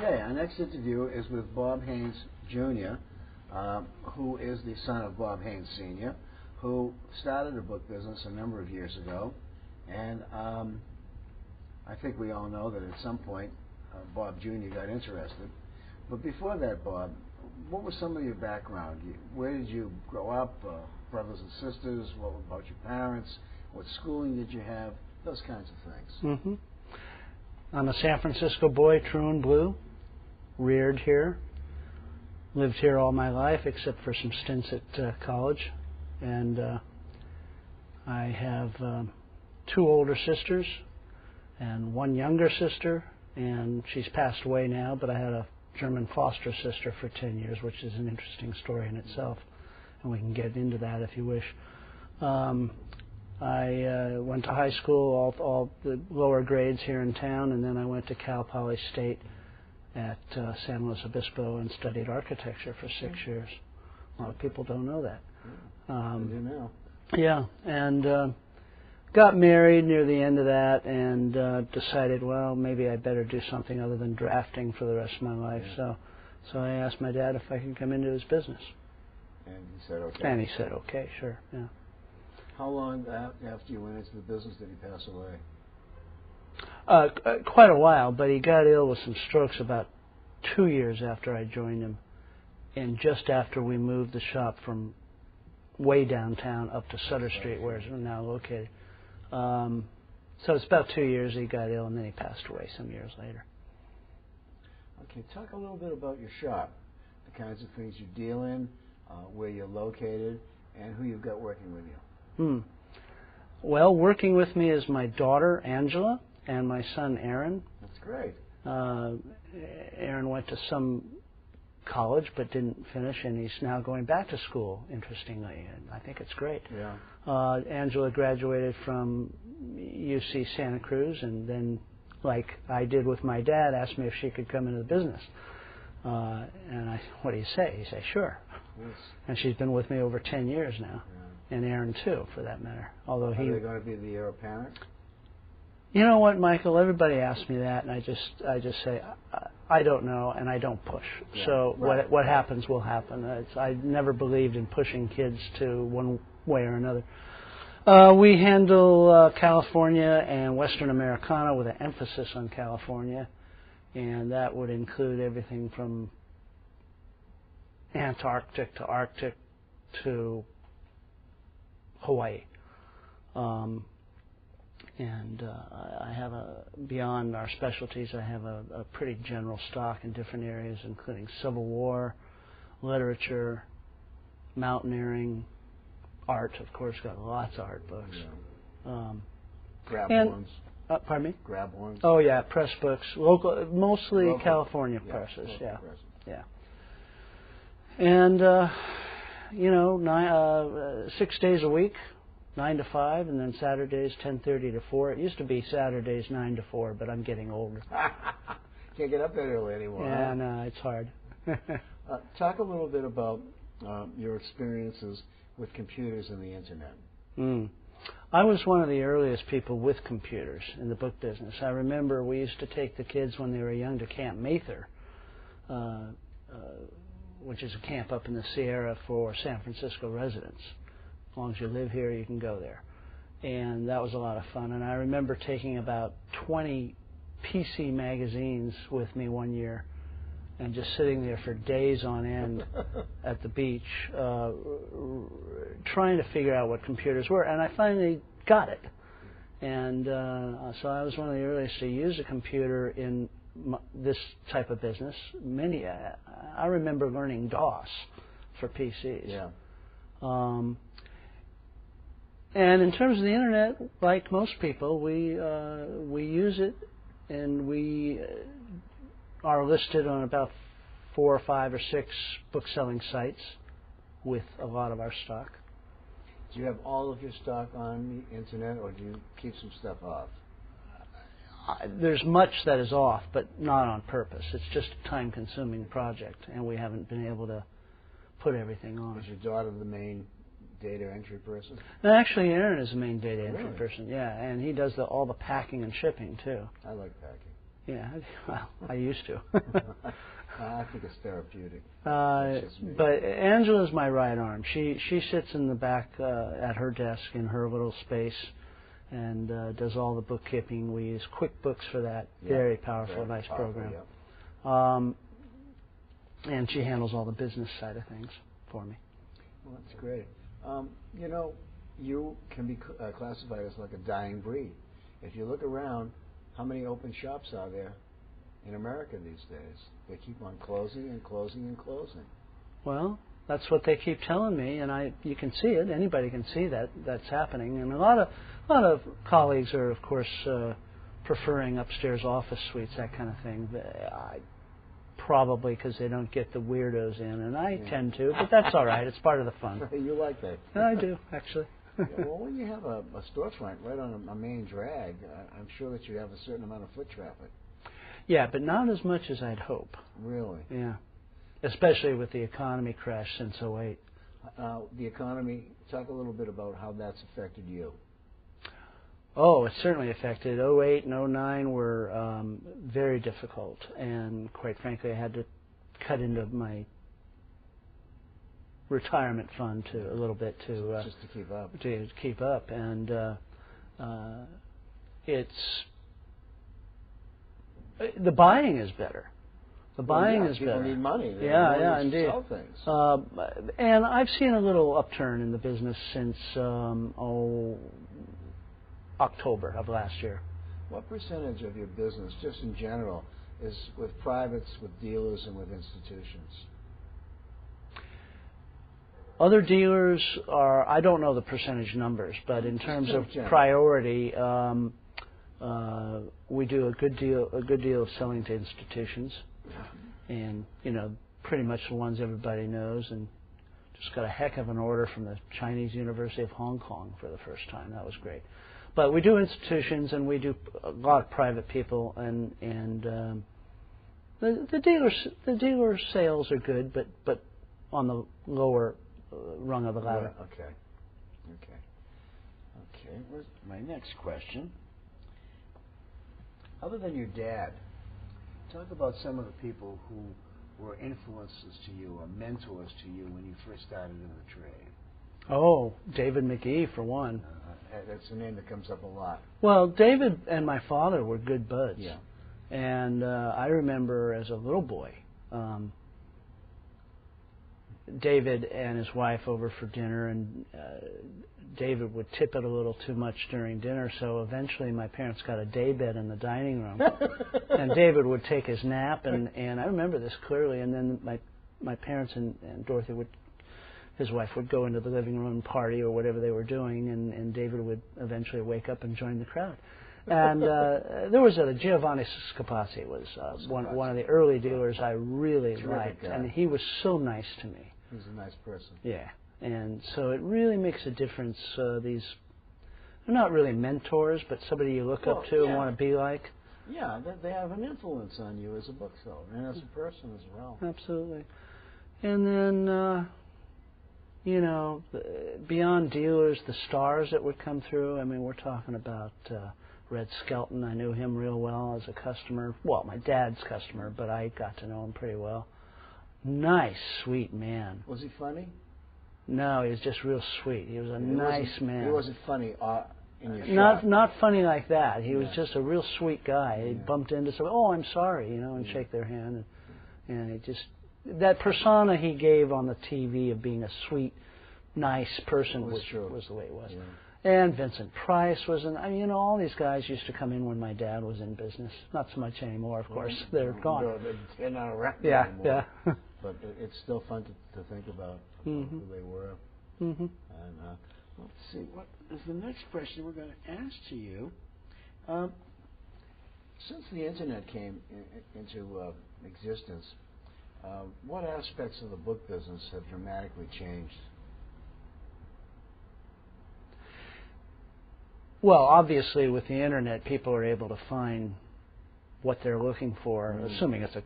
Okay, our next interview is with Bob Haines, Jr., who is the son of Bob Haines, Sr., who started a book business a number of years ago. And I think we all know that at some point Bob Jr. got interested. But before that, Bob, what was some of your background? Where did you grow up? Brothers and sisters? What about your parents? What schooling did you have? Those kinds of things. Mm-hmm. I'm a San Francisco boy, true and blue. Reared here. Lived here all my life, except for some stints at college. And I have 2 older sisters and 1 younger sister, and she's passed away now, but I had a German foster sister for 10 years, which is an interesting story in itself, and we can get into that if you wish. I went to high school, all the lower grades here in town, and then I went to Cal Poly State at San Luis Obispo and studied architecture for 6 years. A lot of people don't know that. I do now. Yeah, and got married near the end of that, and decided, well, maybe I better do something other than drafting for the rest of my life. Yeah. So I asked my dad if I could come into his business. And he said okay. And he said okay, sure. Yeah. How long after you went into the business did he pass away? Quite a while, but he got ill with some strokes about 2 years after I joined him, and just after we moved the shop from way downtown up to Sutter Street, where it's now located. So it's about 2 years he got ill, and then he passed away some years later. Okay, talk a little bit about your shop, the kinds of things you deal in, where you're located, and who you've got working with you. Well, working with me is my daughter, Angela, and my son, Aaron. That's great. Aaron went to some college but didn't finish, and he's now going back to school, interestingly, and I think it's great. Yeah. Angela graduated from UC Santa Cruz, and then, like I did with my dad, asked me if she could come into the business. And what do you say? He said, sure. Yes. And she's been with me over 10 years now, yeah. And Aaron too, for that matter. Although Are they going to be the heir apparent? You know what, Michael? Everybody asks me that, and I just say I don't know, and I don't push. Yeah, so right. what happens will happen. I never believed in pushing kids to one way or another. We handle California and Western Americana with an emphasis on California, and that would include everything from Antarctic to Arctic to Hawaii. And I have beyond our specialties, I have a pretty general stock in different areas, including Civil War, literature, mountaineering, art, of course, got lots of art books. Yeah. Grab ones. Pardon me? Grab ones. Oh, yeah, press books, mostly local. California presses, yeah. Presses. Yeah. And, 6 days a week, 9 to 5, and then Saturdays 10:30 to 4. It used to be Saturdays 9 to 4, but I'm getting older. Can't get up that early anymore. Yeah, huh? no, it's hard. Talk a little bit about your experiences with computers and the internet. I was one of the earliest people with computers in the book business. I remember we used to take the kids when they were young to Camp Mather, which is a camp up in the Sierra for San Francisco residents. As long as you live here, you can go there. And that was a lot of fun. And I remember taking about 20 PC magazines with me one year and just sitting there for days on end at the beach trying to figure out what computers were. And I finally got it. And so I was one of the earliest to use a computer in this type of business. I remember learning DOS for PCs. Yeah. And in terms of the internet, like most people, we use it, and we are listed on about 4 or 5 or 6 book-selling sites with a lot of our stock. Do you have all of your stock on the internet, or do you keep some stuff off? There's much that is off, but not on purpose. It's just a time-consuming project, and we haven't been able to put everything on. Is your daughter the main data entry person? No, actually, Aaron is the main data entry Really? person. Yeah, and he does all the packing and shipping too. I like packing. Yeah, well, I used to. I think it's therapeutic. But Angela's my right arm. She sits in the back at her desk in her little space and does all the bookkeeping. We use QuickBooks for that. Very powerful, nice program. And she handles all the business side of things for me. Well, that's great. You know, you can be classified as like a dying breed. If you look around, how many open shops are there in America these days? They keep on closing and closing and closing. Well, that's what they keep telling me, and you can see it. Anybody can see that's happening. And a lot of colleagues are, of course, preferring upstairs office suites, that kind of thing. Probably because they don't get the weirdos in, and I tend to, but that's all right. It's part of the fun. You like that? I do, actually. Well, when you have a storefront right on a main drag, I'm sure that you have a certain amount of foot traffic. Yeah, but not as much as I'd hope. Really? Yeah. Especially with the economy crash since '08. The economy, talk a little bit about how that's affected you. Oh, it certainly affected. '08 and '09 were very difficult, and quite frankly, I had to cut into my retirement fund a little bit just to keep up. To keep up, and the buying is better. The buying is people better. Need money. They Indeed. Sell things. And I've seen a little upturn in the business since October of last year. What percentage of your business, just in general, is with privates, with dealers, and with institutions? Other dealers are, I don't know the percentage numbers, but in terms of priority, we do a good deal of selling to institutions, and pretty much the ones everybody knows, and just got a heck of an order from the Chinese University of Hong Kong for the first time. That was great. But we do institutions, and we do a lot of private people, and the dealer sales are good, but on the lower rung of the ladder. Okay. Where's my next question? Other than your dad, talk about some of the people who were influences to you or mentors to you when you first started in the trade. Oh, David Mcgee, for one. That's a name that comes up a lot. Well, David and my father were good buds. Yeah. And I remember as a little boy, David and his wife over for dinner, and David would tip it a little too much during dinner, so eventually my parents got a daybed in the dining room. And David would take his nap, and I remember this clearly, and then my parents and Dorothy his wife would go into the living room and party or whatever they were doing, and David would eventually wake up and join the crowd. And there was Giovanni Scapazzi was one of the early dealers I really liked, and he was so nice to me. He was a nice person. Yeah, and so it really makes a difference. They're not really mentors, but somebody you look up to and want to be like. Yeah, they have an influence on you as a bookseller and as a person as well. Absolutely. And then, beyond dealers, the stars that would come through. I mean, we're talking about Red Skelton. I knew him real well as a customer. Well, my dad's customer, but I got to know him pretty well. Nice, sweet man. Was he funny? No, he was just real sweet. He was a nice man. He wasn't funny in your shop. Not funny like that. He was just a real sweet guy. He bumped into somebody, oh, I'm sorry, and shake their hand. And he just, that persona he gave on the TV of being a sweet, nice person was the way it was. Yeah. And Vincent Price was all these guys used to come in when my dad was in business. Not so much anymore, of course. They're gone. No, they're not around anymore. Yeah. But it's still fun to think about who they were. Mm-hmm. And let's see, what is the next question we're going to ask to you? Since the Internet came into existence, what aspects of the book business have dramatically changed? Well, obviously, with the Internet, people are able to find what they're looking for, assuming it's a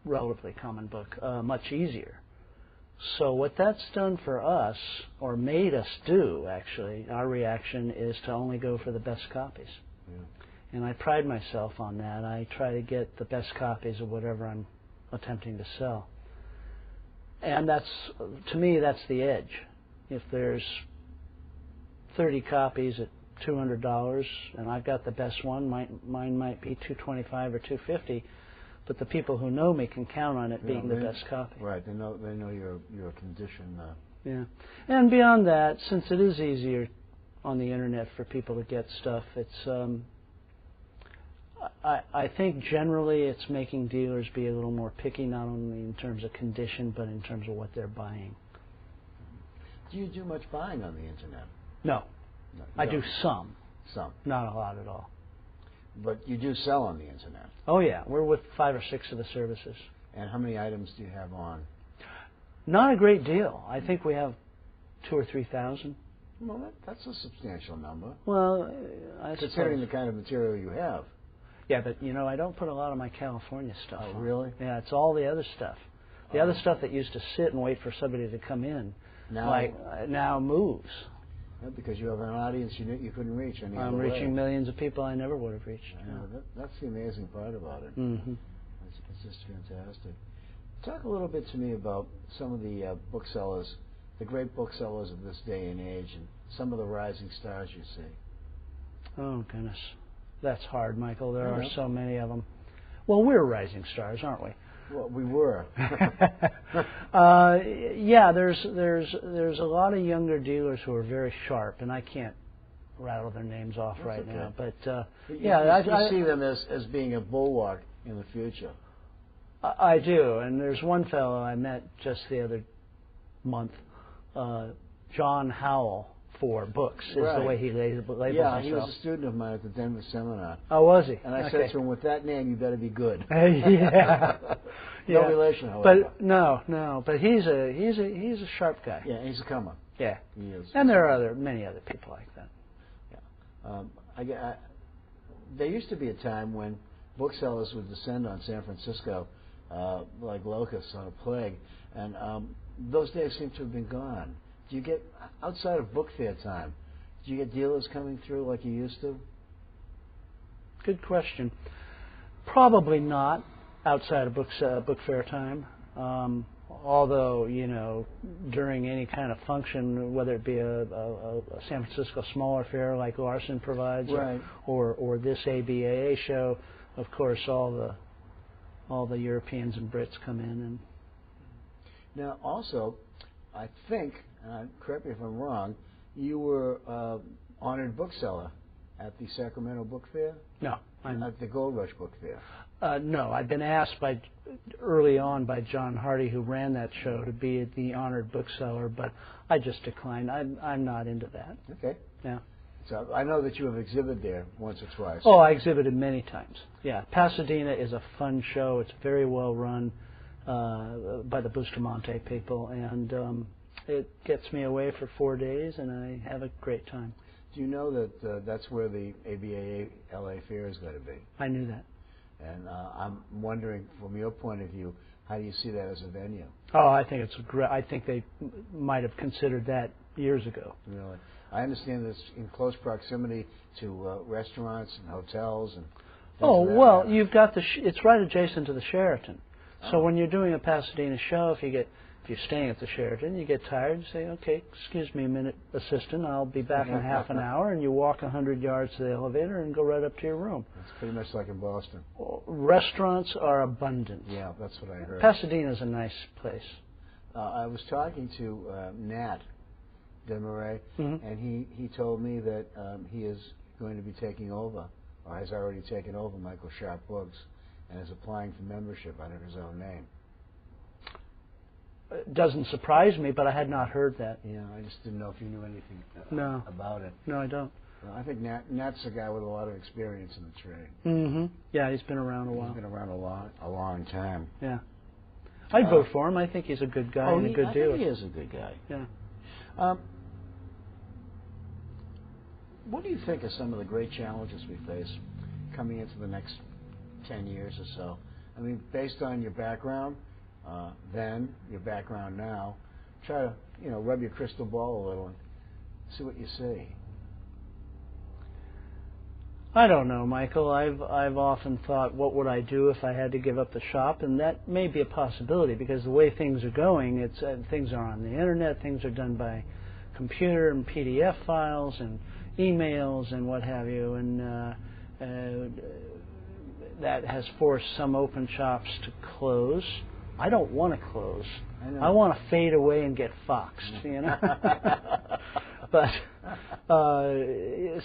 relatively common book, much easier. So what that's done for us, or made us do, actually, our reaction is to only go for the best copies. and I pride myself on that. I try to get the best copies of whatever I'm attempting to sell. And that's, to me, that's the edge. If there's 30 copies at $200 and I've got the best one, mine might be $225 or $250, but the people who know me can count on it being the best copy. Right, they know your condition. Yeah, and beyond that, since it is easier on the internet for people to get stuff, it's I think generally it's making dealers be a little more picky, not only in terms of condition, but in terms of what they're buying. Do you do much buying on the internet? No. I do some. Some. Not a lot at all. But you do sell on the internet? Oh, yeah. We're with 5 or 6 of the services. And how many items do you have on? Not a great deal. I think we have 2,000 or 3,000. Well, that's a substantial number. Well, considering the kind of material you have. Yeah, but, I don't put a lot of my California stuff on. Really? Yeah, it's all the other stuff. The other stuff that used to sit and wait for somebody to come in now moves. Yeah, because you have an audience you couldn't reach any other I'm way. reaching millions of people I never would have reached. That's the amazing part about it. Mm-hmm. It's just fantastic. Talk a little bit to me about some of the booksellers, the great booksellers of this day and age, and some of the rising stars you see. Oh, goodness. That's hard, Michael. There are so many of them. Well, we're rising stars, aren't we? Well, we were. Yeah, there's a lot of younger dealers who are very sharp, and I can't rattle their names off right now. But you see them as being a bulwark in the future. I do, and there's one fellow I met just the other month, John Howell. For books is the way he labels himself. Yeah, he was a student of mine at the Denver seminar. Oh, was he? And I said to him, with that name, you better be good. Yeah. No relation, however. But no. But he's a sharp guy. Yeah, he's a comer. Yeah. He is. And there are many other people like that. Yeah. There used to be a time when booksellers would descend on San Francisco like locusts on a plague, and those days seem to have been gone. Do you get, outside of book fair time, do you get dealers coming through like you used to? Good question. Probably not outside of book fair time. Although, during any kind of function, whether it be a San Francisco smaller fair like Larson provides, right, or this ABAA show, of course, all the Europeans and Brits come in. And now, also, I think, correct me if I'm wrong, you were honored bookseller at the Sacramento Book Fair? No. At the Gold Rush Book Fair? No. I've been asked early on by John Hardy, who ran that show, to be the honored bookseller, but I just declined. I'm not into that. Okay. Yeah. So I know that you have exhibited there once or twice. Oh, I exhibited many times. Yeah. Pasadena is a fun show. It's very well run by the Bustamante people, and it gets me away for 4 days, and I have a great time. Do you know that that's where the ABAA LA Fair is going to be? I knew that. And I'm wondering, from your point of view, how do you see that as a venue? Oh, I think it's great. I think they might have considered that years ago. Really? I understand that it's in close proximity to restaurants and hotels and. Oh well, you've got it's right adjacent to the Sheraton. So when you're doing a Pasadena show, if you're staying at the Sheraton, you get tired, you say, okay, excuse me a minute, assistant, I'll be back in half an hour, and you walk 100 yards to the elevator and go right up to your room. It's pretty much like in Boston. Restaurants are abundant. Yeah, that's what I heard. Pasadena's a nice place. I was talking to Nat Demarais, and he told me that he is going to be taking over, or has already taken over Michael Sharp Books, and is applying for membership under his own name. It doesn't surprise me, but I had not heard that. Yeah, I just didn't know if you knew anything about it. No, I don't. Well, I think Nat's a guy with a lot of experience in the trade. Mm-hmm. Yeah, he's been around a while. He's been around a long time. Yeah. I'd vote for him. I think he's a good guy and a good dealer. I think he is a good guy. Yeah. What do you think are some of the great challenges we face coming into the next 10 years or so? I mean, based on your background then, your background now, try to, rub your crystal ball a little and see what you see. I don't know, Michael. I've often thought, what would I do if I had to give up the shop? And that may be a possibility because the way things are going, things are on the internet, things are done by computer and PDF files and emails and what have you, and that has forced some open shops to close. I don't want to close. I want to fade away and get foxed, you know. But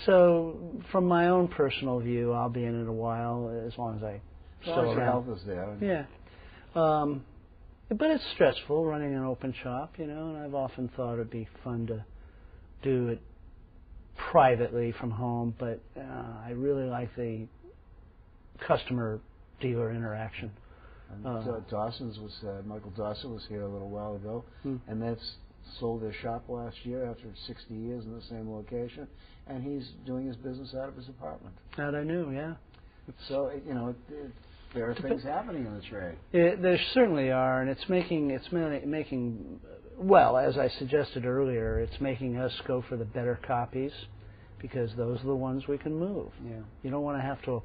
so from my own personal view, I'll be in it a while, as long as I still your health is there. Yeah. But it's stressful running an open shop, you know, and I've often thought it'd be fun to do it privately from home, but I really like the customer-dealer interaction. Michael Dawson was here a little while ago, and that's sold their shop last year after 60 years in the same location, and he's doing his business out of his apartment. That I knew, yeah. So, you know, there are things happening in the trade. There certainly are, and it's making, well, as I suggested earlier, it's making us go for the better copies, because those are the ones we can move. Yeah. You don't want to have to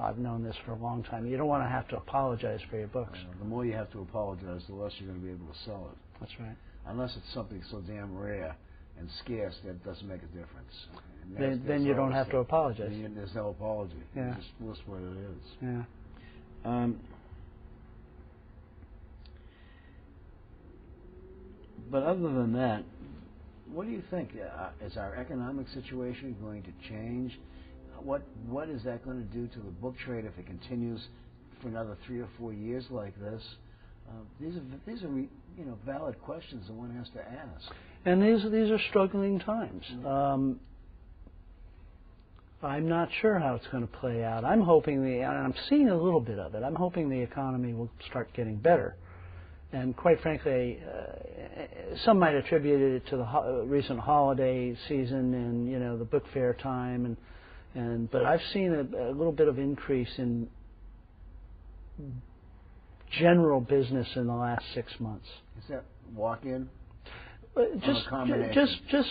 I've known this for a long time. You don't want to have to apologize for your books. The more you have to apologize, the less you're going to be able to sell it. That's right. Unless it's something so damn rare and scarce that it doesn't make a difference. Then you don't have to apologize. There's no apology. Yeah. You just list what it is. Yeah. But other than that, what do you think? Is our economic situation going to change? What is that going to do to the book trade if it continues for another 3 or 4 years like this? These are valid questions that one has to ask. And these are struggling times. I'm not sure how it's going to play out. I'm hoping and I'm seeing a little bit of it. I'm hoping the economy will start getting better. And quite frankly, some might attribute it to the recent holiday season and the book fair time, but I've seen a little bit of increase in general business in the last 6 months. Is that walk-in? Just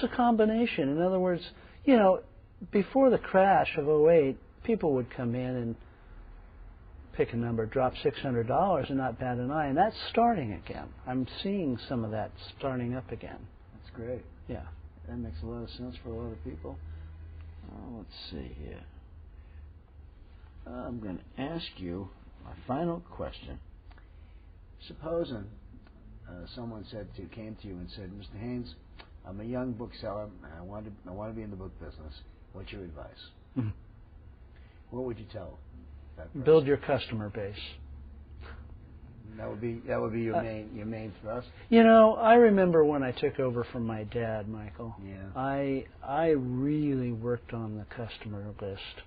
a combination. In other words, before the crash of '08, people would come in and pick a number, drop $600 and not bat an eye, and that's starting again. I'm seeing some of that starting up again. That's great. Yeah. That makes a lot of sense for a lot of people. Let's see here. I'm going to ask you my final question. Supposing someone came to you and said, Mr. Haines, I'm a young bookseller, and I want to be in the book business. What's your advice? Mm-hmm. What would you tell that person? Build your customer base. That would be your main thrust. I remember when I took over from my dad, Michael. Yeah. I really worked on the customer list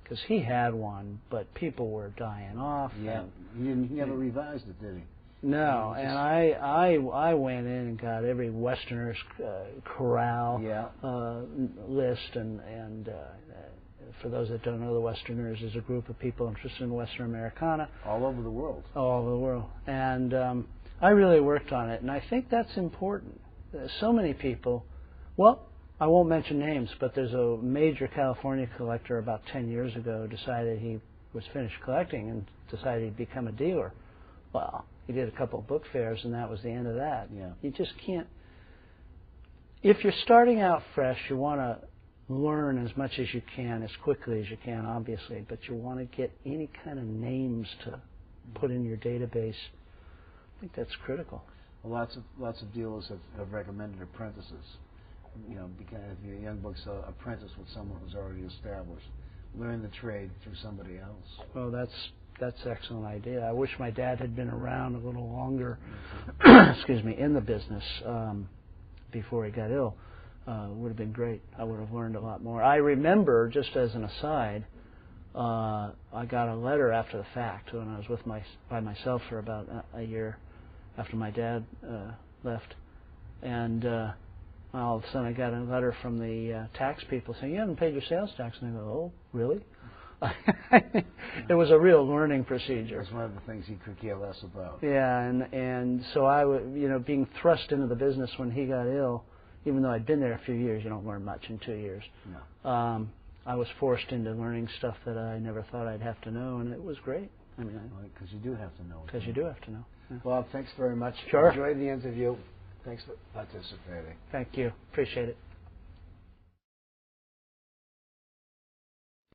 because he had one, but people were dying off. Yeah. He never revised it, did he? No, and I went in and got every Westerner's corral list, and for those that don't know, the Westerners is a group of people interested in Western Americana. All over the world. All over the world. And I really worked on it, and I think that's important. So many people, well, I won't mention names, but there's a major California collector about 10 years ago decided he was finished collecting and decided he'd become a dealer. Well, he did a couple of book fairs, and that was the end of that. Yeah. You just can't. If you're starting out fresh, you want to learn as much as you can, as quickly as you can, obviously, but you want to get any kind of names to put in your database. I think that's critical. Well, lots of dealers have recommended apprentices. Because if you're a young bookseller, apprentice with someone who's already established. Learn the trade through somebody else. Well, that's an excellent idea. I wish my dad had been around a little longer, excuse me, in the business before he got ill. Would have been great. I would have learned a lot more. I remember, just as an aside, I got a letter after the fact when I was by myself for about a year after my dad left, and all of a sudden I got a letter from the tax people saying, you haven't paid your sales tax. And I go, oh, really? It was a real learning procedure. That's one of the things he could care less about. Yeah, and so I would, being thrust into the business when he got ill, even though I'd been there a few years, you don't learn much in 2 years. No. I was forced into learning stuff that I never thought I'd have to know, and it was great. I mean, because you do have to know. Because you do have to know. Yeah. Well, thanks very much. Sure. Enjoyed the interview. Thanks for participating. Thank you. Appreciate it.